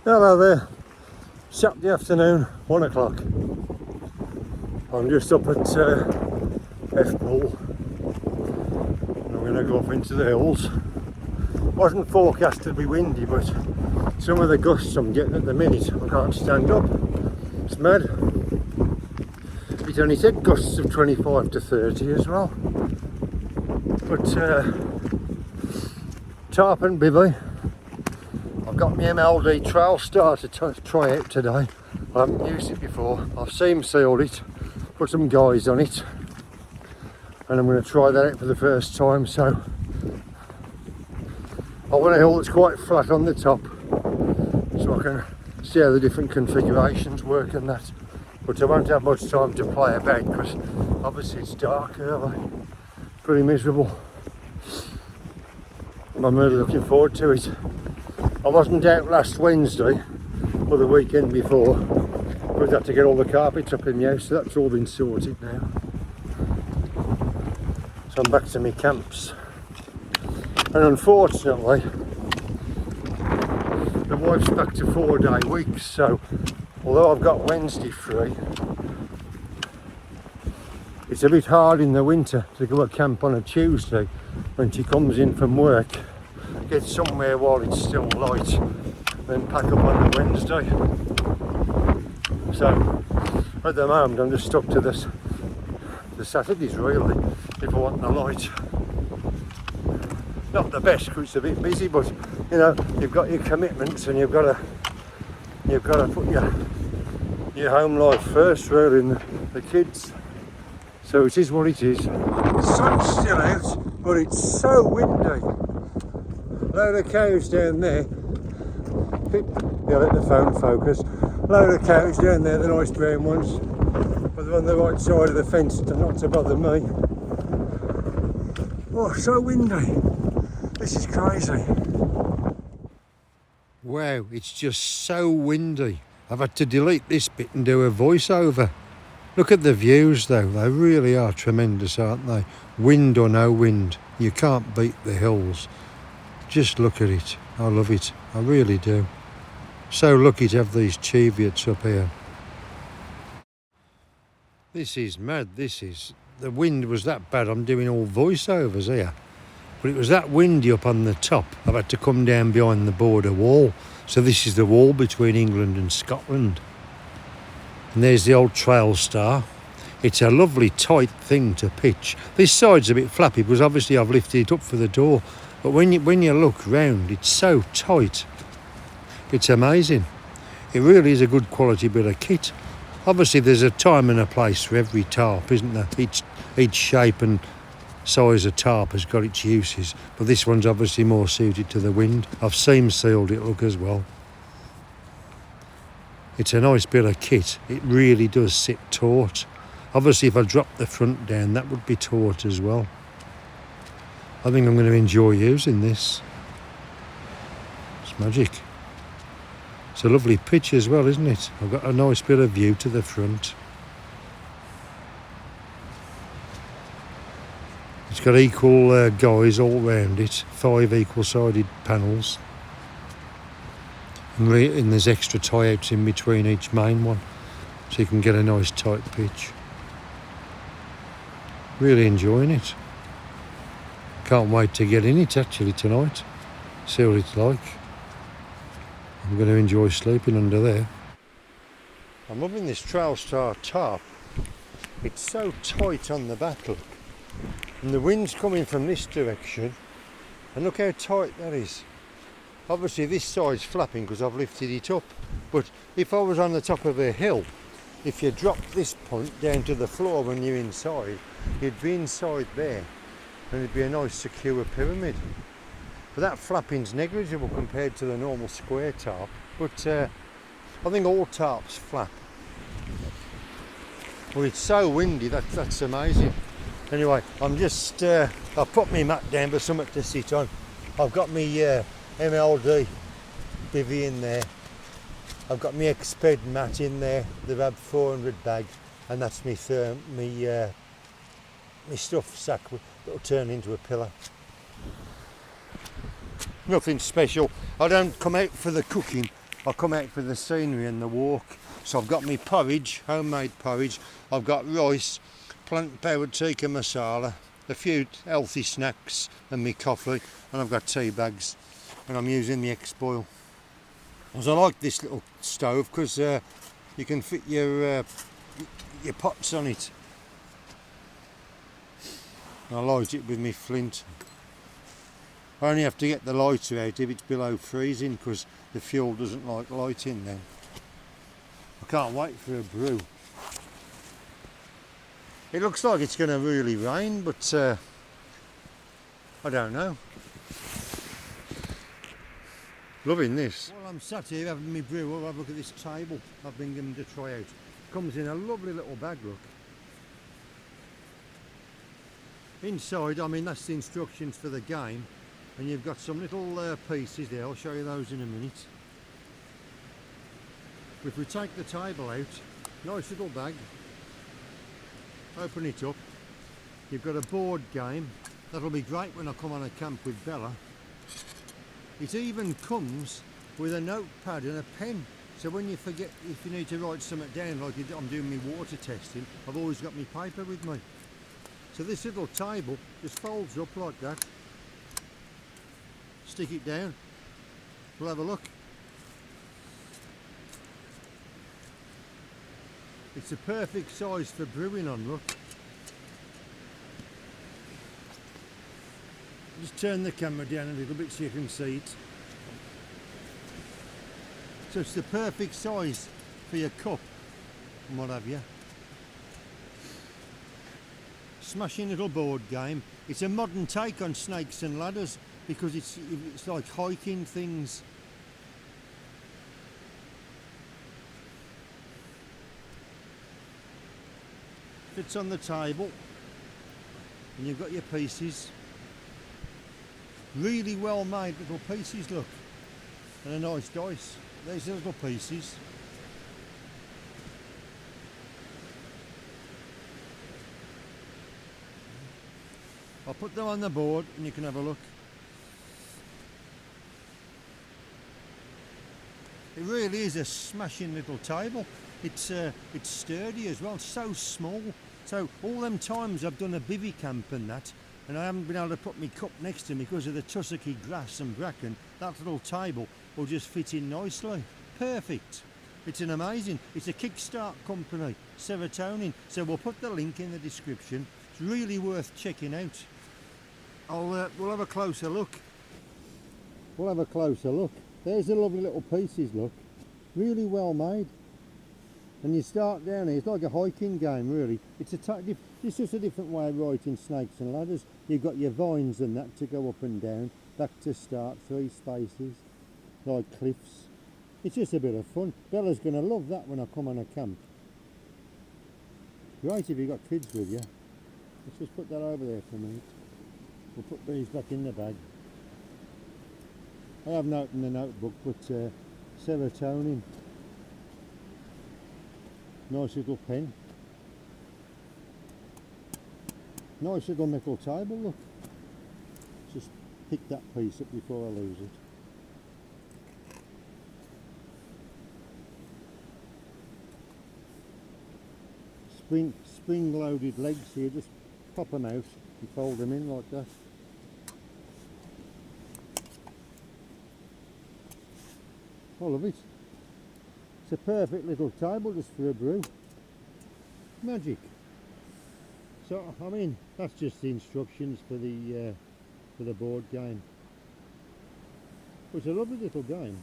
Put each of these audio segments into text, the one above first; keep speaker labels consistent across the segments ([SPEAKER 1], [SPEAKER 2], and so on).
[SPEAKER 1] Hello there, Saturday afternoon, 1 o'clock. I'm just up at F-Pool and I'm going to go up into the hills. Wasn't forecast to be windy, but some of the gusts I'm getting at the minute, I can't stand up. It's mad. It only said gusts of 25 to 30 as well. But Tarp and Bivy. I've got my MLD Trailstar to try out today. I haven't used it before. I've sealed it, put some guys on it, and I'm going to try that out for the first time. So I want a hill that's quite flat on the top, so I can see how the different configurations work and that. But I won't have much time to play about because obviously it's dark early. Pretty miserable. I'm really looking forward to it. I wasn't out last Wednesday or the weekend before. We've had to get all the carpets up in the house, so that's all been sorted now. So I'm back to my camps. And unfortunately, the wife's back to 4-day weeks, so although I've got Wednesday free, it's a bit hard in the winter to go to camp on a Tuesday when she comes in from work. Get somewhere while it's still light, then pack up on the Wednesday. So at the moment I'm just stuck to the Saturdays really, if I want the light. Not the best because it's a bit busy, but you know, you've got your commitments and you've got to put your home life first really, and the kids. So it is what it is. The sun's still out, but it's so windy. Load of cows down there. Yeah, let the phone focus. Load of cows down there, the nice brown ones. But they're on the right side of the fence, not to bother me. Oh, so windy. This is crazy. Wow, it's just so windy. I've had to delete this bit and do a voiceover. Look at the views though, they really are tremendous, aren't they? Wind or no wind, you can't beat the hills. Just look at it, I love it, I really do. So lucky to have these cheviots up here. This is mad, the wind was that bad, I'm doing all voiceovers here. But it was that windy up on the top, I've had to come down behind the border wall. So this is the wall between England and Scotland. And there's the old Trailstar. It's a lovely tight thing to pitch. This side's a bit flappy because obviously I've lifted it up for the door. But when you look round, it's so tight. It's amazing. It really is a good quality bit of kit. Obviously there's a time and a place for every tarp, isn't there? Each shape and size of tarp has got its uses. But this one's obviously more suited to the wind. I've sealed it, look, as well. It's a nice bit of kit. It really does sit taut. Obviously if I drop the front down, that would be taut as well. I think I'm going to enjoy using this. It's magic. It's a lovely pitch as well, isn't it? I've got a nice bit of view to the front. It's got equal guys all round it, 5 equal-sided panels. And there's extra tie-outs in between each main one, so you can get a nice tight pitch. Really enjoying it. Can't wait to get in it actually tonight, see what it's like. I'm going to enjoy sleeping under there. I'm loving this Trailstar Tarp. It's so tight on the back, look. And the wind's coming from this direction, and look how tight that is. Obviously this side's flapping because I've lifted it up, but if I was on the top of a hill, if you drop this point down to the floor when you're inside, you'd be inside there and it'd be a nice secure pyramid. But that flapping's negligible compared to the normal square tarp, but I think all tarps flap. Well, it's so windy, that's amazing. Anyway, I'm just, I'll put my mat down for something to sit on. I've got my MLD Bivy in there. I've got my Exped mat in there, the Rab 400 bag, and that's my stuff sack that'll turn into a pillow. Nothing special. I don't come out for the cooking. I come out for the scenery and the walk. So I've got my porridge, homemade porridge. I've got rice, plant powered tikka masala, a few healthy snacks and my coffee, and I've got tea bags, and I'm using the X-Boil. As I like this little stove because you can fit your pots on it. I light it with my flint. I only have to get the lighter out if it's below freezing because the fuel doesn't like lighting then. I can't wait for a brew. It looks like it's going to really rain, but I don't know. Loving this. While I'm sat here having my brew, I'll have a look at this table I've been given to try out. Comes in a lovely little bag, look. Inside, I mean, that's the instructions for the game, and you've got some little pieces there. I'll show you those in a minute. If we take the table out, nice little bag, open it up, you've got a board game. That'll be great when I come on a camp with Bella. It even comes with a notepad and a pen, so when you forget, if you need to write something down, like I'm doing my water testing, I've always got my paper with me. So this little table just folds up like that. Stick it down, we'll have a look. It's a perfect size for brewing on, look. Just turn the camera down a little bit so you can see it. So it's the perfect size for your cup and what have you. Smashing little board game. It's a modern take on snakes and ladders because it's like hiking things. Fits on the table and you've got your pieces. Really well made little pieces, look, and a nice dice. There's the little pieces. I'll put them on the board and you can have a look. It really is a smashing little table. It's sturdy as well, so small. So all them times I've done a bivvy camp and that, and I haven't been able to put my cup next to me because of the tussocky grass and bracken, that little table will just fit in nicely. Perfect. It's an amazing, it's a Kickstart company, Serotonin. So we'll put the link in the description. It's really worth checking out. We'll have a closer look. We'll have a closer look. There's the lovely little pieces, look. Really well made. And you start down here, it's like a hiking game really. It's just a different way of writing snakes and ladders. You've got your vines and that to go up and down, back to start, 3 spaces, like cliffs. It's just a bit of fun. Bella's going to love that when I come on a camp. Great if you've got kids with you. Let's just put that over there for a minute. We'll put these back in the bag. I haven't opened the notebook, but Serotonin. Nice little pen. Nice little metal table, look. Just pick that piece up before I lose it. Spring loaded legs here, just pop them out and fold them in like that. I love it. It's a perfect little table just for a brew. Magic. So I mean, that's just the instructions for the board game. But it's a lovely little game.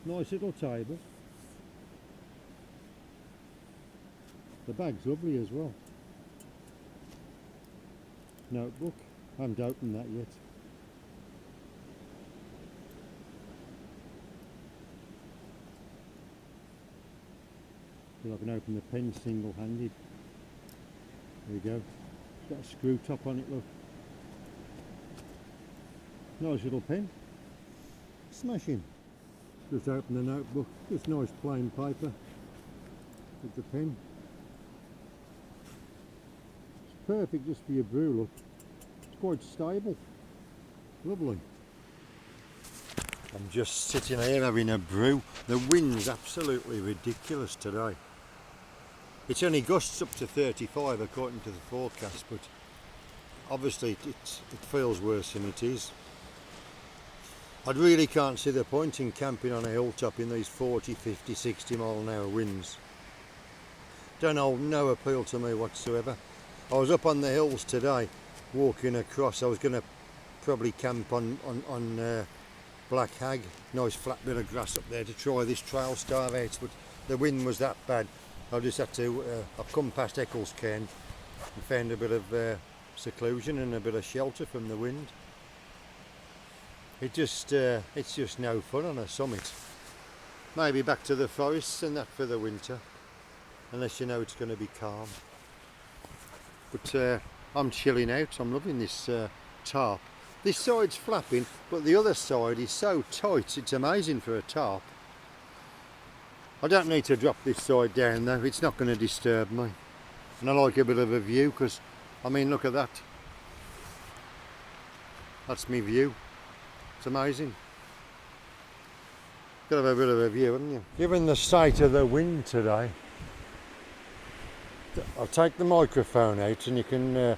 [SPEAKER 1] Nice little table. The bag's lovely as well. Notebook. I haven't opened that yet. I can open the pen single-handed. There we go. It's got a screw top on it, look. Nice little pen. Smashing. Just open the notebook. Just nice plain paper with the pen. It's perfect just for your brew, look. It's quite stable. Lovely. I'm just sitting here having a brew. The wind's absolutely ridiculous today. It's only gusts up to 35 according to the forecast, but obviously it feels worse than it is. I really can't see the point in camping on a hilltop in these 40, 50, 60 mile an hour winds. Don't hold no appeal to me whatsoever. I was up on the hills today, walking across. I was going to probably camp on Black Hag, nice flat bit of grass up there to try this Trailstar out, but the wind was that bad. I just had to, I've come past Eccles Cairn and found a bit of seclusion and a bit of shelter from the wind. It's just no fun on a summit. Maybe back to the forests and that for the winter, unless you know it's going to be calm. But I'm chilling out. I'm loving this tarp. This side's flapping, but the other side is so tight. It's amazing for a tarp. I don't need to drop this side down though. It's not going to disturb me. And I like a bit of a view because, I mean, look at that. That's my view. It's amazing. Got to have a bit of a view, haven't you? Given the state of the wind today, I'll take the microphone out and you can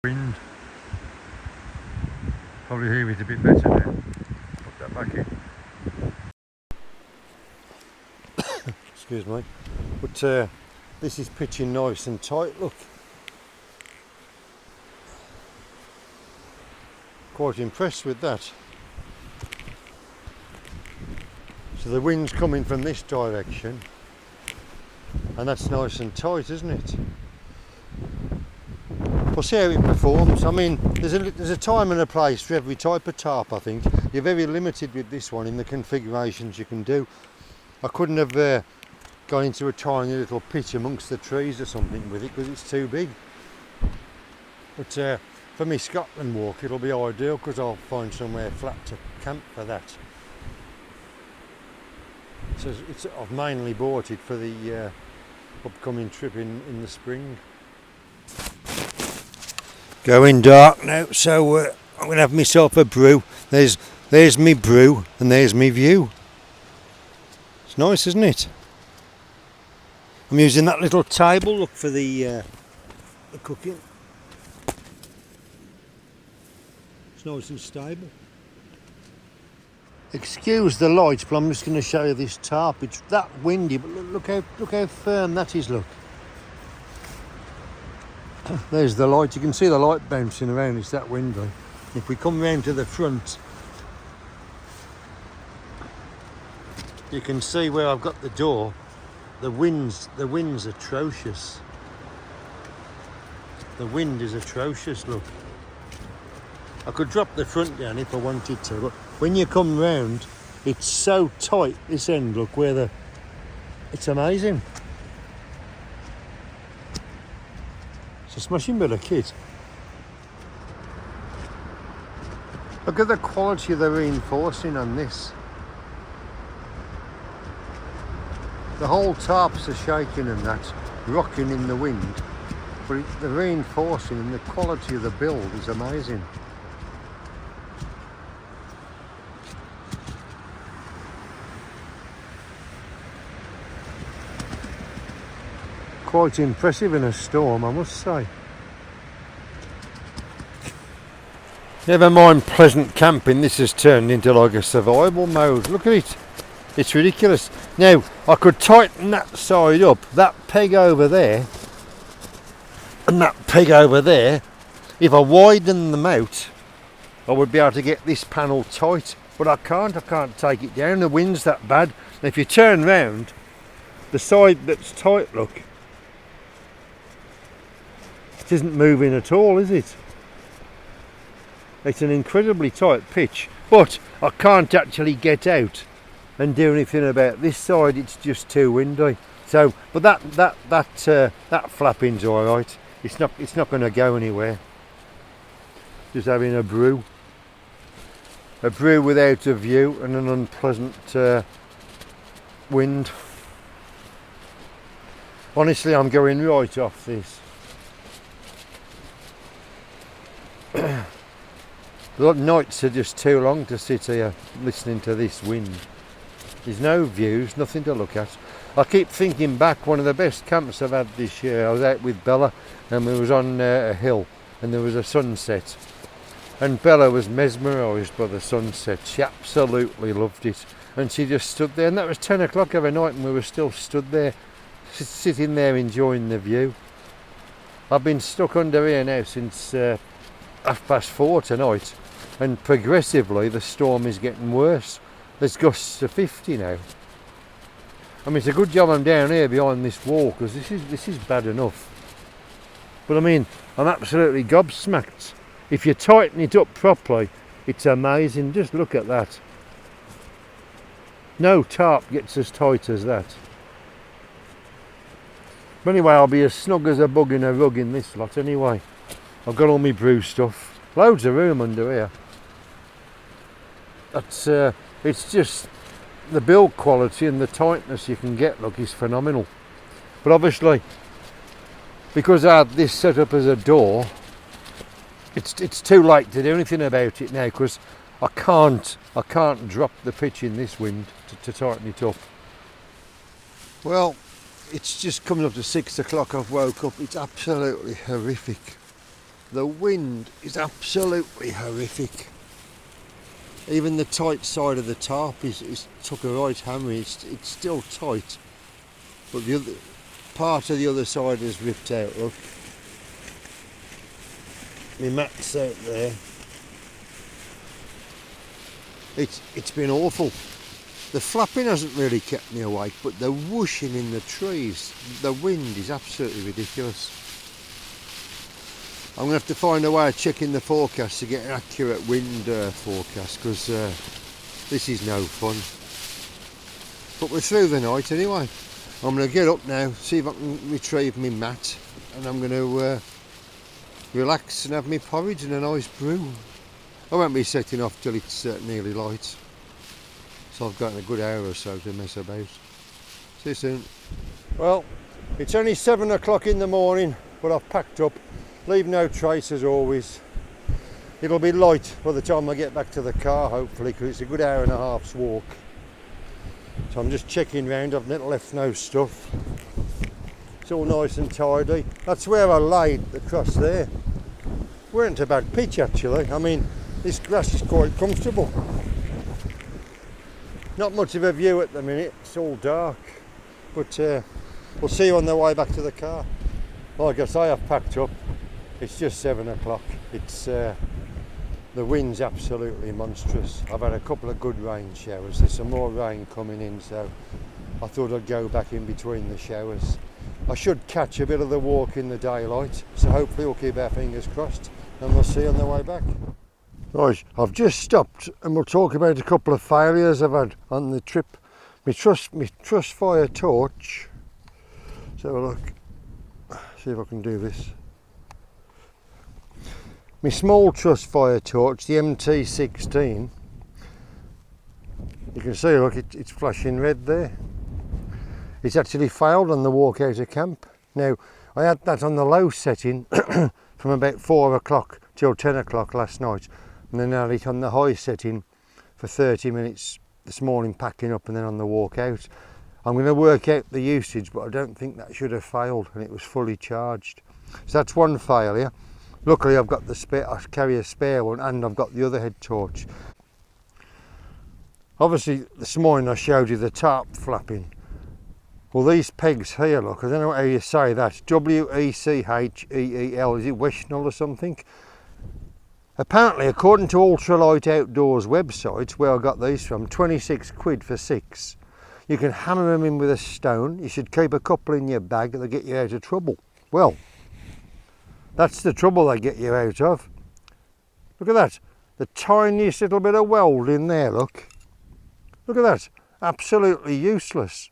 [SPEAKER 1] wind. Probably hear it a bit better now. Put that back in. Excuse me. But this is pitching nice and tight, look. Quite impressed with that. So the wind's coming from this direction, and that's nice and tight, isn't it? We'll see how it performs. I mean, there's a time and a place for every type of tarp, I think. You're very limited with this one in the configurations you can do. I couldn't have gone into a tiny little pitch amongst the trees or something with it because it's too big. But for me Scotland walk it'll be ideal because I'll find somewhere flat to camp for that. So I've mainly bought it for the upcoming trip in the spring. Going dark now, so I'm going to have myself a brew. There's me brew and there's me view. It's nice, isn't it? I'm using that little table, look, for the cooking. It's nice and stable. Excuse the lights, but I'm just going to show you this tarp. It's that windy, but look how firm that is, look. There's the light. You can see the light bouncing around. It's that windy. If we come round to the front, you can see where I've got the door. The wind's atrocious. The wind is atrocious, look. I could drop the front down if I wanted to, but when you come round, it's so tight, this end, look, it's amazing. It's a smashing bit of kit. Look at the quality of the reinforcing on this. The whole tarps are shaking and that, rocking in the wind, but the reinforcing and the quality of the build is amazing. Quite impressive in a storm, I must say. Never mind pleasant camping, this has turned into like a survival mode. Look at it. It's ridiculous. Now, I could tighten that side up, that peg over there, and that peg over there. If I widen them out, I would be able to get this panel tight, but I can't take it down. The wind's that bad. And if you turn round, the side that's tight, look, it isn't moving at all, is it? It's an incredibly tight pitch, but I can't actually get out and do anything about this side. It's just too windy. So, but that flapping's all right. It's not going to go anywhere. Just having a brew without a view and an unpleasant wind. Honestly, I'm going right off this. The nights are just too long to sit here listening to this wind. There's no views, nothing to look at. I keep thinking back, one of the best camps I've had this year, I was out with Bella and we was on a hill and there was a sunset. And Bella was mesmerised by the sunset. She absolutely loved it. And she just stood there, and that was 10 o'clock every night and we were still stood there, sitting there enjoying the view. I've been stuck under here now since 4:30 tonight, and progressively the storm is getting worse. There's gusts to 50 now. I mean, it's a good job I'm down here behind this wall, because this is bad enough. But I mean, I'm absolutely gobsmacked. If you tighten it up properly, it's amazing. Just look at that. No tarp gets as tight as that. But anyway, I'll be as snug as a bug in a rug in this lot anyway. I've got all my brew stuff. Loads of room under here. It's just the build quality and the tightness you can get, look, is phenomenal. But obviously, because I had this set up as a door, it's too late to do anything about it now, because I can't drop the pitch in this wind to tighten it up. Well, it's just coming up to 6 o'clock. I've woke up. It's absolutely horrific. The wind is absolutely horrific. Even the tight side of the tarp is took a right hammer. It's still tight, but the other part of the other side is ripped out. Look, my mat's out there. It's been awful. The flapping hasn't really kept me awake, but the whooshing in the trees, the wind is absolutely ridiculous. I'm going to have to find a way of checking the forecast to get an accurate wind forecast, because this is no fun. But we're through the night anyway. I'm going to get up now, see if I can retrieve my mat, and I'm going to relax and have my porridge and a nice brew. I won't be setting off till it's nearly light, so I've got a good hour or so to mess about. See you soon. Well, it's only 7 o'clock in the morning, but I've packed up. Leave no trace as always. It'll be light by the time I get back to the car, hopefully, because it's a good hour and a half's walk. So I'm just checking round. I've not left no stuff. It's all nice and tidy. That's where I laid across there. Weren't a bad pitch actually. I mean, this grass is quite comfortable. Not much of a view at the minute. It's all dark. But we'll see you on the way back to the car. Like I say, I've packed up. It's just 7 o'clock. It's the wind's absolutely monstrous. I've had a couple of good rain showers. There's some more rain coming in, so I thought I'd go back in between the showers. I should catch a bit of the walk in the daylight, so hopefully we'll keep our fingers crossed, and we'll see you on the way back. Right, I've just stopped and we'll talk about a couple of failures I've had on the trip. My trustfire torch. Let's have a look. See if I can do this. My small trustfire torch, the MT16. You can see, look, it's flashing red there. It's actually failed on the walk out of camp. Now, I had that on the low setting from about 4 o'clock till 10 o'clock last night, and then I had it on the high setting for 30 minutes this morning packing up, and then on the walk out. I'm going to work out the usage, but I don't think that should have failed, and it was fully charged. So that's one failure. Luckily I've got the spare, I carry a spare one, and I've got the other head torch. Obviously this morning I showed you the tarp flapping. Well, these pegs here, look, I don't know how you say that, W-E-C-H-E-E-L, is it Westnall or something? Apparently, according to Ultralight Outdoors websites, where I got these from, 26 quid for 6. You can hammer them in with a stone. You should keep a couple in your bag, they'll get you out of trouble. Well, that's the trouble they get you out of. Look at that, the tiniest little bit of weld in there, look. Look at that, absolutely useless.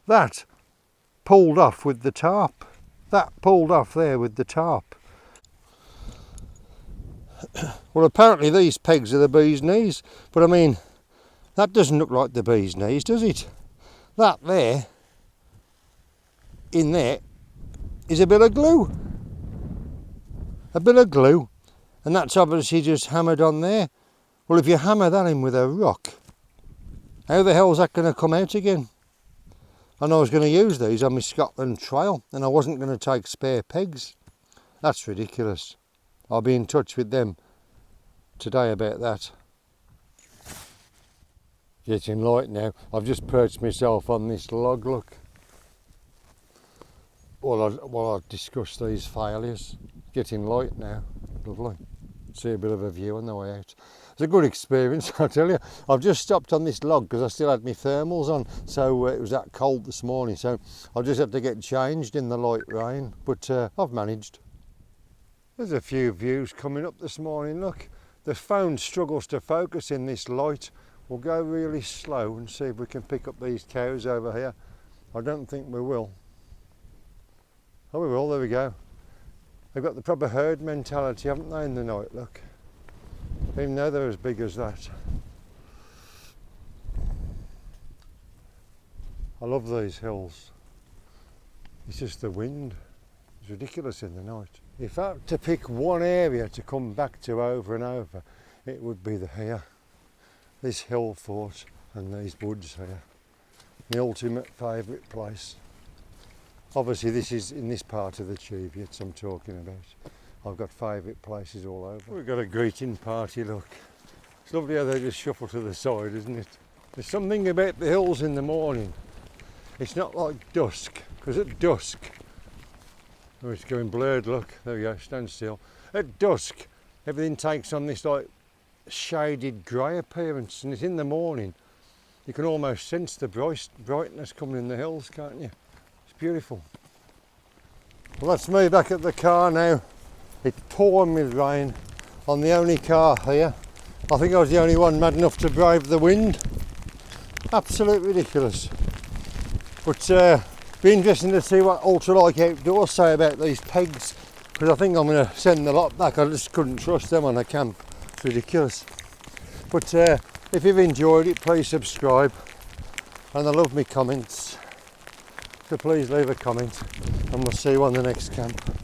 [SPEAKER 1] That pulled off with the tarp. That pulled off there with the tarp. Well, apparently these pegs are the bee's knees, but I mean, that doesn't look like the bee's knees, does it? That there, in there, is a bit of glue. A bit of glue, and that's obviously just hammered on there. Well, if you hammer that in with a rock, how the hell's that going to come out again? And I was going to use these on my Scotland trail, and I wasn't going to take spare pegs. That's ridiculous. I'll be in touch with them today about that. Getting light now. I've just perched myself on this log, look. While I discuss these failures. Getting light now. Lovely. See a bit of a view on the way out. It's a good experience, I tell you. I've just stopped on this log because I still had my thermals on, so it was that cold this morning, so I just had to get changed in the light rain, but I've managed. There's a few views coming up this morning, look. The phone struggles to focus in this light. We'll go really slow and see if we can pick up these cows over here. I don't think we will. Oh, we will, there we go. They've got the proper herd mentality, haven't they, in the night, look. Even though they're as big as that. I love these hills. It's just the wind. It's ridiculous in the night. If I had to pick one area to come back to over and over, it would be here. This hill fort and these woods here. My ultimate favourite place. Obviously this is in this part of the cheviots I'm talking about. I've got favourite places all over. We've got a greeting party, look. It's lovely how they just shuffle to the side, isn't it? There's something about the hills in the morning. It's not like dusk, because at dusk, oh, it's going blurred, look. There we go, stand still. At dusk, everything takes on this like shaded grey appearance, and it's in the morning. You can almost sense the brightness coming in the hills, can't you? It's beautiful. Well, that's me back at the car now. It's pouring with rain on the only car here. I think I was the only one mad enough to brave the wind. Absolutely ridiculous. But be interesting to see what Ultralight Outdoors say about these pegs, because I think I'm going to send the lot back. I just couldn't trust them on a camp. It's ridiculous. But if you've enjoyed it, please subscribe. And I love me comments. So please leave a comment and we'll see you on the next camp.